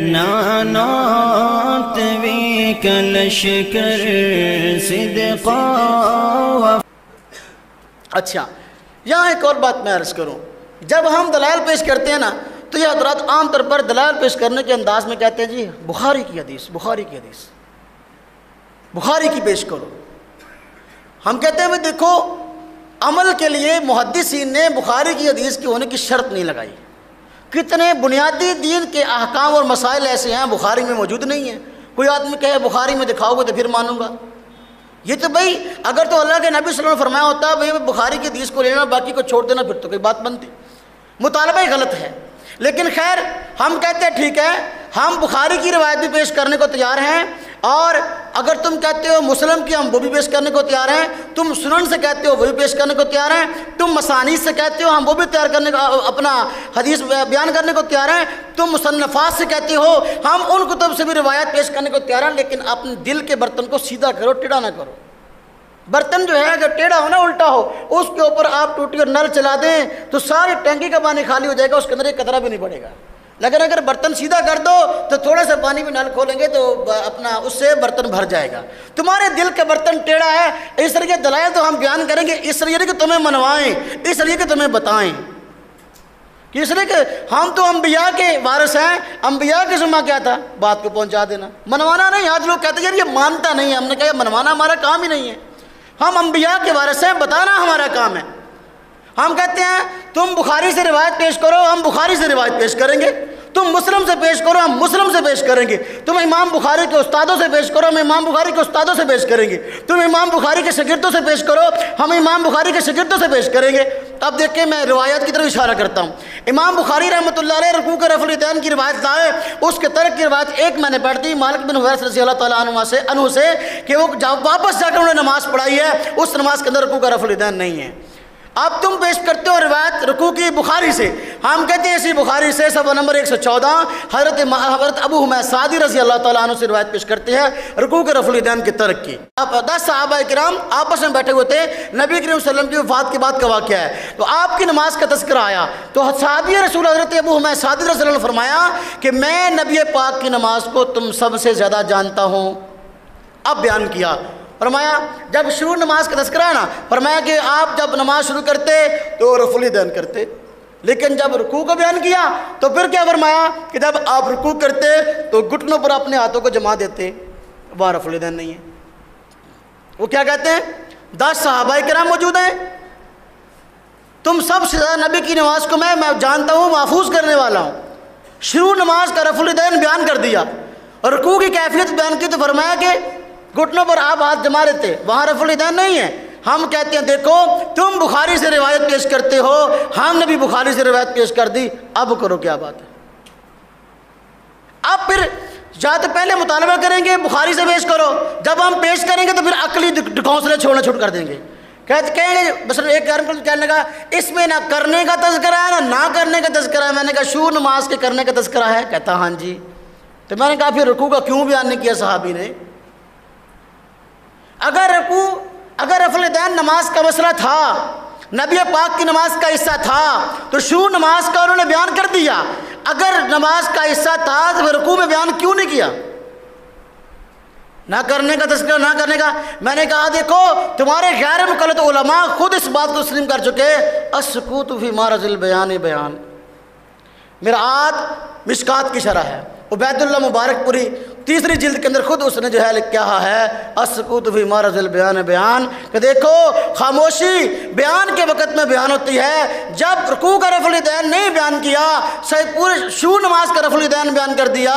نانات وی کلشکر صدقا. اچھا یہاں ایک اور بات میں عرض کروں. جب ہم دلائل پیش کرتے ہیں نا تو یہ حضرات عام طور پر دلائل پیش کرنے کے انداز میں کہتے ہیں جی بخاری کی حدیث، بخاری کی حدیث، بخاری کی پیش کرو. ہم کہتے ہیں دیکھو عمل کے لیے محدثین نے بخاری کی حدیث کی ہونے کی شرط نہیں لگائی. کتنے بنیادی دین کے احکام اور مسائل ایسے ہیں بخاری میں موجود نہیں ہیں. کوئی آدمی کہے بخاری میں دکھاؤ گے تو پھر مانوں گا. یہ تو بھائی اگر تو اللہ کے نبی صلی اللہ علیہ وسلم نے فرمایا ہوتا بھائی بخاری کی حدیث کو لینا باقی کو چھوڑ دینا پھر تو کوئی بات بنتی. مطالبہ ہی غلط ہے. لیکن خیر ہم کہتے ہیں ٹھیک ہے ہم بخاری کی روایت بھی پیش کرنے کو تیار ہیں، اور اگر تم کہتے ہو مسلم کی ہم وہ بھی پیش کرنے کو تیار ہیں، تم سنن سے کہتے ہو وہ بھی پیش کرنے کو تیار ہیں، تم مسانید سے کہتے ہو ہم وہ بھی تیار کرنے کو اپنا حدیث بیان کرنے کو تیار ہیں، تم مصنفات سے کہتے ہو ہم ان کتب سے بھی روایت پیش کرنے کو تیار ہیں. لیکن اپنے دل کے برتن کو سیدھا کرو، ٹیڑھا نہ کرو. برتن جو ہے اگر ٹیڑھا ہو نا الٹا ہو اس کے اوپر آپ ٹوٹی اور نل چلا دیں تو ساری ٹینکی کا پانی خالی ہو جائے گا، اس کے اندر ایک قطرہ بھی نہیں پڑے گا. لیکن اگر برتن سیدھا کر دو تو تھوڑا سا پانی بھی نل کھولیں گے تو اپنا اس سے برتن بھر جائے گا. تمہارے دل کا برتن ٹیڑھا ہے. اس طرح کے دلائل تو ہم بیان کریں گے اس لیے کہ تمہیں منوائیں، اس لیے کہ تمہیں بتائیں، کہ اس لیے کہ ہم تو انبیاء کے وارث ہیں. انبیاء کے ذمہ کیا تھا؟ بات کو پہنچا دینا، منوانا نہیں. آج لوگ کہتے ہیں یار یہ مانتا نہیں ہے. ہم نے کہا منوانا ہمارا کام ہی نہیں ہے. ہم انبیاء کے وارث ہیں، بتانا ہمارا کام ہے. ہم کہتے ہیں تم بخاری سے روایت پیش کرو، ہم بخاری سے روایت پیش کریں گے. تم مسلم سے پیش کرو، ہم مسلم سے پیش کریں گے. تم امام بخاری کے استادوں سے پیش کرو، ہم امام بخاری کے استادوں سے پیش کریں گے. تم امام بخاری کے شاگردوں سے پیش کرو، ہم امام بخاری کے شاگردوں سے پیش کریں گے. اب دیکھیں میں روایت کی طرف اشارہ کرتا ہوں. امام بخاری رحمۃ اللہ علیہ رکوع کے رفع الیدین کی روایت لائے. اس کے ترک کی روایت ایک میں نے پڑھ دی مالک بن حویرث رضی اللہ تعالیٰ عنہ سے کہ وہ واپس جا کر انہوں نے نماز پڑھائی ہے، اس نماز کے اندر رکوع کا رفع الیدین نہیں ہے. اب تم پیش کرتے ہو روایت رکوع کی بخاری سے. ہم کہتے ہیں اسی بخاری سے صفحہ نمبر 114 حضرت ابو حمید سعدی رضی اللہ تعالیٰ عنہ سے روایت پیش کرتے ہیں رکوع کے رفع الیدین کے ترک کی. اب 10 صحابہ کرام آپس میں بیٹھے ہوئے تھے. نبی کریم صلی اللہ علیہ وسلم کی وفات کے بعد کا واقعہ ہے. تو آپ کی نماز کا تذکرہ آیا تو صحابی رسول حضرت ابو حمید سعدی رضی اللہ عنہ نے فرمایا کہ میں نبی پاک کی نماز کو تم سب سے زیادہ جانتا ہوں. اب بیان کیا فرمایا جب شروع نماز کا تذکرہ ہے نا فرمایا کہ آپ جب نماز شروع کرتے تو رفع الیدین کرتے، لیکن جب رکوع کا بیان کیا تو پھر کیا فرمایا کہ جب آپ رکوع کرتے تو گھٹنوں پر اپنے ہاتھوں کو جما دیتے. وہاں رفع الیدین نہیں ہے. وہ کیا کہتے ہیں 10 صحابہ کرام موجود ہیں، تم سب سے زیادہ نبی کی نماز کو میں جانتا ہوں، محفوظ کرنے والا ہوں. شروع نماز کا رفع الیدین بیان کر دیا اور رکوع کی کیفیت بیان کی تو فرمایا کہ گھٹنوں پر آپ ہاتھ جما لیتے، وہاں رفع الیدین نہیں ہے. ہم کہتے ہیں دیکھو تم بخاری سے روایت پیش کرتے ہو، ہم نے بھی بخاری سے روایت پیش کر دی. اب کرو کیا بات ہے. اب پھر یا تو پہلے مطالبہ کریں گے بخاری سے پیش کرو، جب ہم پیش کریں گے تو پھر عقلی ڈھکوسلے چھوڑنا چھوڑ کر دیں گے. کہیں گے مثلا ایک کہنے لگا اس میں نہ کرنے کا تذکرہ ہے نہ کرنے کا تذکرہ ہے. میں نے کہا شروع نماز کے کرنے کا تذکرہ ہے. کہتا ہاں جی. تو میں نے کہا پھر رکوع کا کیوں بیان نہیں کیا صحابی نے؟ اگر رفع الیدین نماز کا مسئلہ تھا، نبی پاک کی نماز کا حصہ تھا تو شروع نماز کا انہوں نے بیان کر دیا. اگر نماز کا حصہ تھا تو پھر رکوع میں بیان کیوں نہیں کیا؟ نہ کرنے کا تذکرہ نہ کرنے کا. میں نے کہا دیکھو تمہارے غیر مقلد علماء خود اس بات کو تسلیم کر چکے السکوت فی معرض البیان بیان. مرآت مشکات کی شرح ہے، عبید اللہ مبارک پوری 3 جلد کے اندر خود اس نے جو ہے کہا ہے السکوت فی معرض البیان بیان، کہ دیکھو خاموشی بیان کے وقت میں بیان ہوتی ہے. جب رکوع کا رفع الیدین نہیں بیان کیا، صحیح پورے شروع نماز کا رفع الیدین بیان کر دیا،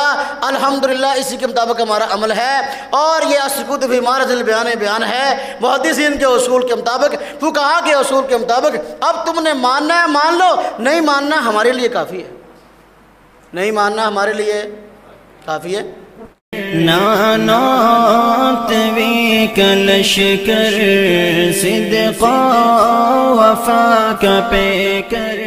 الحمدللہ اسی کے مطابق ہمارا عمل ہے. اور یہ السکوت فی معرض البیان بیان ہے محدثین کے اصول کے مطابق، فقہاء کے اصول کے مطابق. اب تم نے ماننا ہے مان لو، نہیں ماننا ہمارے لیے کافی ہے، نہیں ماننا ہمارے لیے کافی ہے. نانات وی کلشکر صدقا وفا کا پے کر